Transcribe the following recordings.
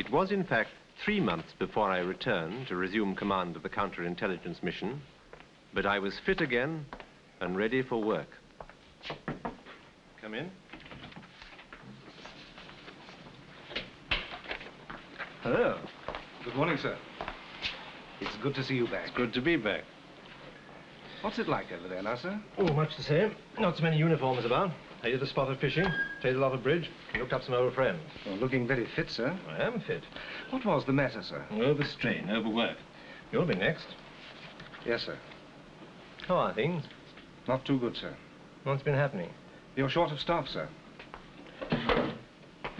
It was, in fact, 3 months before I returned to resume command of the counterintelligence mission, but I was fit again and ready for work. Come in. Hello. Good morning, sir. It's good to see you back. It's good to be back. What's it like over there now, sir? Oh, much the same. Not so many uniforms about. I did a spot of fishing, played a lot of bridge, looked up some old friends. You're looking very fit, sir. I am fit. What was the matter, sir? Overstrain, overwork. You'll be next. Yes, sir. How are things? Not too good, sir. What's been happening? You're short of staff, sir.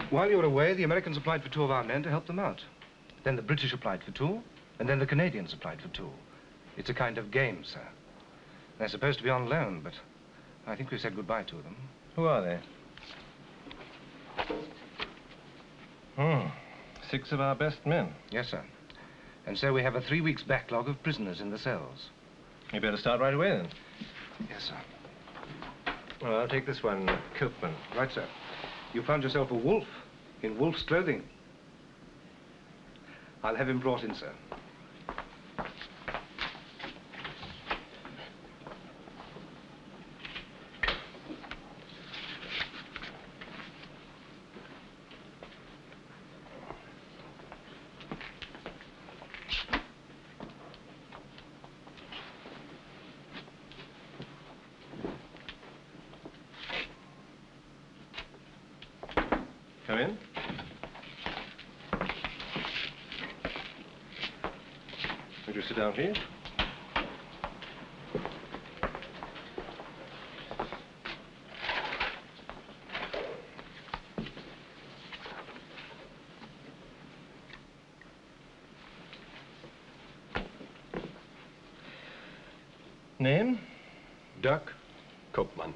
While you were away, the Americans applied for 2 of our men to help them out. Then the British applied for 2, and then the Canadians applied for 2. It's a kind of game, sir. They're supposed to be on loan, but I think we've said goodbye to them. Who are they? 6 of our best men. Yes, sir. And so we have a 3 weeks backlog of prisoners in the cells. You better start right away, then. Yes, sir. Well, I'll take this one, Copeman. Right, sir. You found yourself a wolf in wolf's clothing. I'll have him brought in, sir. Come in. Would you sit down, please? Name? Dirk Koopman.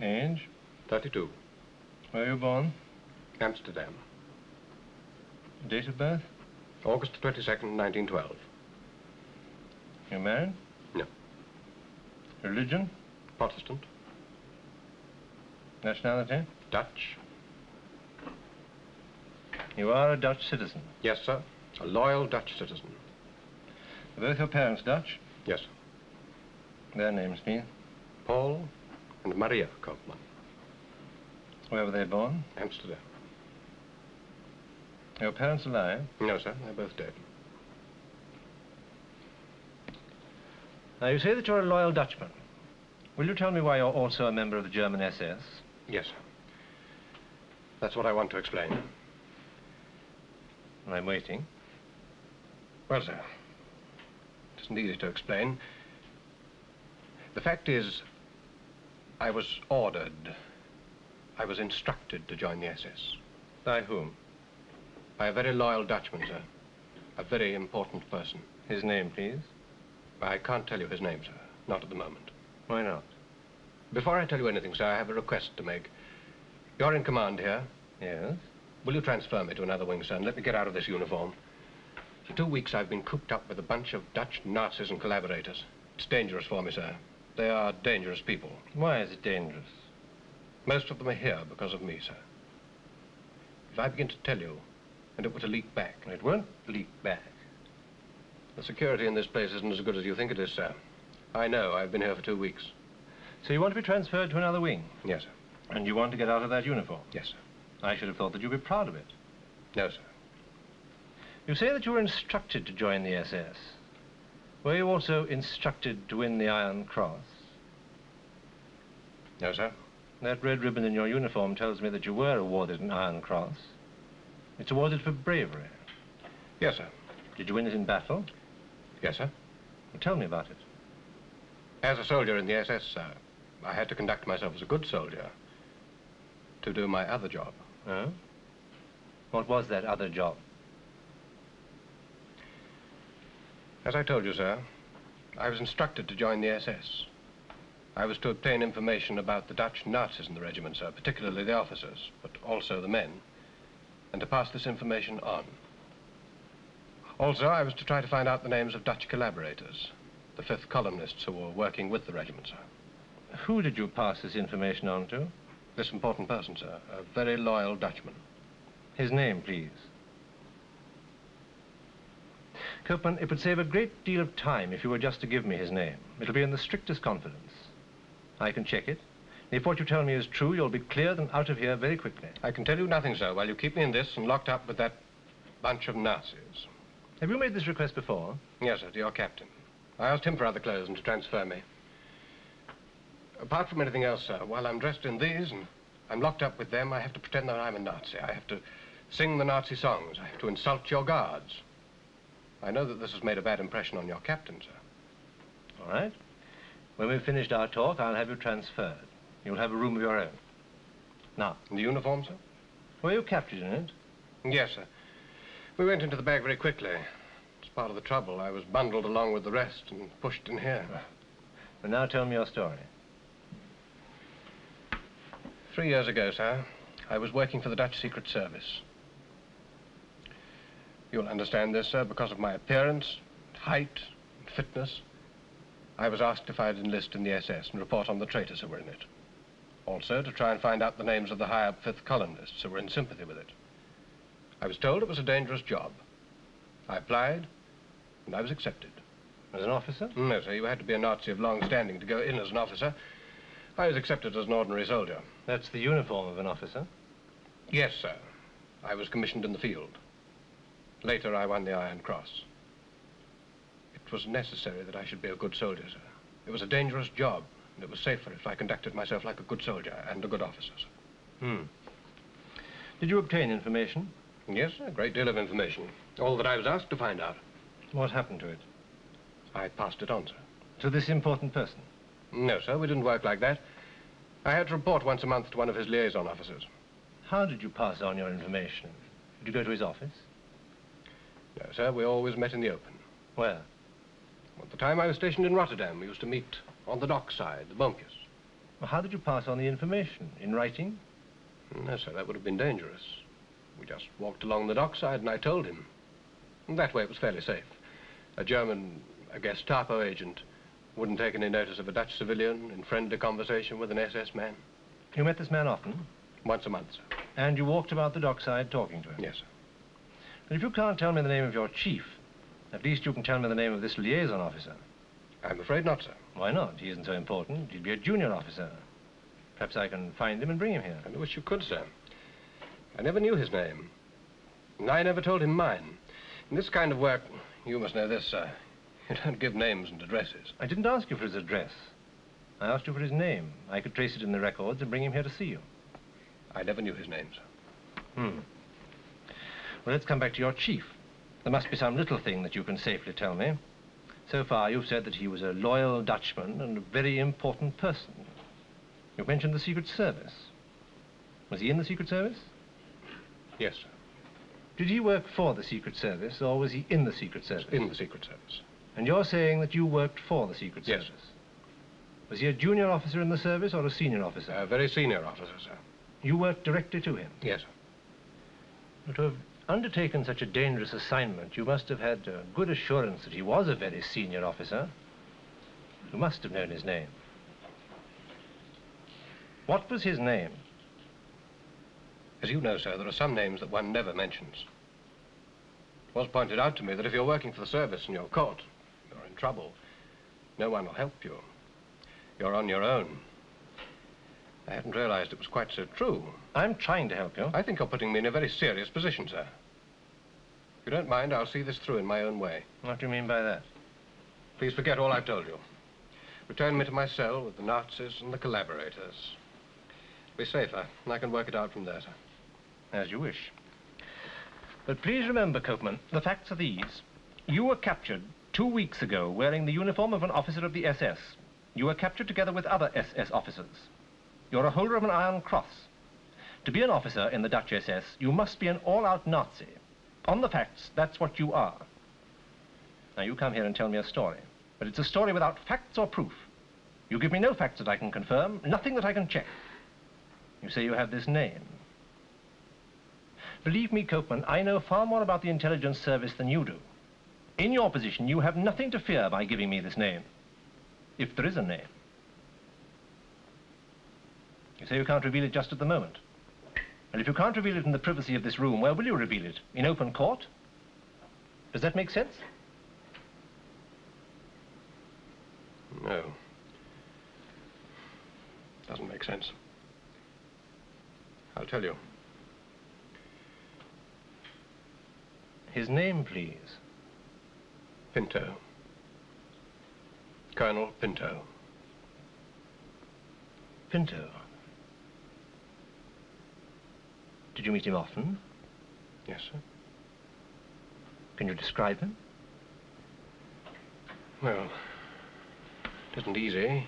Age? 32. Where were you born? Amsterdam. Date of birth? August 22nd, 1912. You married? No. Religion? Protestant. Nationality? Dutch. You are a Dutch citizen. Yes, sir. A loyal Dutch citizen. Are both your parents Dutch? Yes, sir. Their names, please. Paul and Maria Koopman. Where were they born? Amsterdam. Are your parents alive? No, sir. They're both dead. Now, you say that you're a loyal Dutchman. Will you tell me why you're also a member of the German SS? Yes, sir. That's what I want to explain. I'm waiting. Well, sir, it isn't easy to explain. The fact is, I was ordered, I was instructed to join the SS. By whom? By a very loyal Dutchman, sir. A very important person. His name, please. I can't tell you his name, sir. Not at the moment. Why not? Before I tell you anything, sir, I have a request to make. You're in command here. Yes? Will you transfer me to another wing, sir, and let me get out of this uniform? For 2 weeks, I've been cooped up with a bunch of Dutch Nazis and collaborators. It's dangerous for me, sir. They are dangerous people. Why is it dangerous? Most of them are here because of me, sir. If I begin to tell you, and it were to leak back... It won't leak back. The security in this place isn't as good as you think it is, sir. I know. I've been here for 2 weeks. So you want to be transferred to another wing? Yes, sir. And you want to get out of that uniform? Yes, sir. I should have thought that you'd be proud of it. No, sir. You say that you were instructed to join the SS. Were you also instructed to win the Iron Cross? No, sir. That red ribbon in your uniform tells me that you were awarded an Iron Cross. It's awarded for bravery. Yes, sir. Did you win it in battle? Yes, sir. Well, tell me about it. As a soldier in the SS, sir, I had to conduct myself as a good soldier to do my other job. Oh? What was that other job? As I told you, sir, I was instructed to join the SS. I was to obtain information about the Dutch Nazis in the regiment, sir, particularly the officers, but also the men, and to pass this information on. Also, I was to try to find out the names of Dutch collaborators, the 5th columnists who were working with the regiment, sir. Who did you pass this information on to? This important person, sir, a very loyal Dutchman. His name, please. Copeman, it would save a great deal of time if you were just to give me his name. It'll be in the strictest confidence. I can check it. And if what you tell me is true, you'll be cleared and out of here very quickly. I can tell you nothing, sir, while you keep me in this and locked up with that bunch of Nazis. Have you made this request before? Yes, sir, to your captain. I asked him for other clothes and to transfer me. Apart from anything else, sir, while I'm dressed in these and I'm locked up with them, I have to pretend that I'm a Nazi. I have to sing the Nazi songs. I have to insult your guards. I know that this has made a bad impression on your captain, sir. All right. When we've finished our talk, I'll have you transferred. You'll have a room of your own. Now. In the uniform, sir? Were you captured in it? Yes, sir. We went into the bag very quickly. It's part of the trouble. I was bundled along with the rest and pushed in here. Well, now tell me your story. 3 years ago, sir, I was working for the Dutch Secret Service. You'll understand this, sir, because of my appearance, height, and fitness. I was asked if I'd enlist in the SS and report on the traitors who were in it. Also, to try and find out the names of the high-up fifth columnists who were in sympathy with it. I was told it was a dangerous job. I applied, and I was accepted. As an officer? No, sir, you had to be a Nazi of long standing to go in as an officer. I was accepted as an ordinary soldier. That's the uniform of an officer? Yes, sir. I was commissioned in the field. Later, I won the Iron Cross. It was necessary that I should be a good soldier, sir. It was a dangerous job, and it was safer if I conducted myself like a good soldier and a good officer, sir. Did you obtain information? Yes, sir, a great deal of information. All that I was asked to find out. What happened to it? I passed it on, sir. To this important person? No, sir, we didn't work like that. I had to report once a month to one of his liaison officers. How did you pass on your information? Did you go to his office? No, sir, we always met in the open. Where? At the time I was stationed in Rotterdam, we used to meet on the dockside, the bunkers. Well, how did you pass on the information? In writing? No, sir, that would have been dangerous. We just walked along the dockside and I told him. And that way it was fairly safe. A German, a Gestapo agent, wouldn't take any notice of a Dutch civilian in friendly conversation with an SS man. You met this man often? Once a month, sir. And you walked about the dockside talking to him? Yes, sir. But if you can't tell me the name of your chief, at least you can tell me the name of this liaison officer. I'm afraid not, sir. Why not? He isn't so important. He'd be a junior officer. Perhaps I can find him and bring him here. I wish you could, sir. I never knew his name. And I never told him mine. In this kind of work, you must know this, sir. You don't give names and addresses. I didn't ask you for his address. I asked you for his name. I could trace it in the records and bring him here to see you. I never knew his name, sir. Well, let's come back to your chief. There must be some little thing that you can safely tell me. So far, you've said that he was a loyal Dutchman and a very important person. You've mentioned the Secret Service. Was he in the Secret Service? Yes, sir. Did he work for the Secret Service, or was he in the Secret Service? In the Secret Service. And you're saying that you worked for the Secret Yes, Service? Was he a junior officer in the service or a senior officer? A very senior officer, sir. You worked directly to him? Yes, sir. But to have undertaken such a dangerous assignment, you must have had good assurance that he was a very senior officer. You must have known his name. What was his name? As you know, sir, there are some names that one never mentions. It was pointed out to me that if you're working for the service and you're caught, you're in trouble. No one will help you. You're on your own. I hadn't realized it was quite so true. I'm trying to help you. I think you're putting me in a very serious position, sir. If you don't mind, I'll see this through in my own way. What do you mean by that? Please forget all I've told you. Return me to my cell with the Nazis and the collaborators. Be safer, and I can work it out from there, sir. As you wish. But please remember, Copeman, the facts are these. You were captured 2 weeks ago wearing the uniform of an officer of the SS. You were captured together with other SS officers. You're a holder of an Iron Cross. To be an officer in the Dutch SS, you must be an all-out Nazi. On the facts, that's what you are. Now, you come here and tell me a story, but it's a story without facts or proof. You give me no facts that I can confirm, nothing that I can check. You say you have this name. Believe me, Copeman, I know far more about the intelligence service than you do. In your position, you have nothing to fear by giving me this name, if there is a name. You say you can't reveal it just at the moment. And if you can't reveal it in the privacy of this room, where will you reveal it? In open court? Does that make sense? No. Doesn't make sense. I'll tell you. His name, please. Pinto. Colonel Pinto. Pinto. Did you meet him often? Yes, sir. Can you describe him? Well, it isn't easy.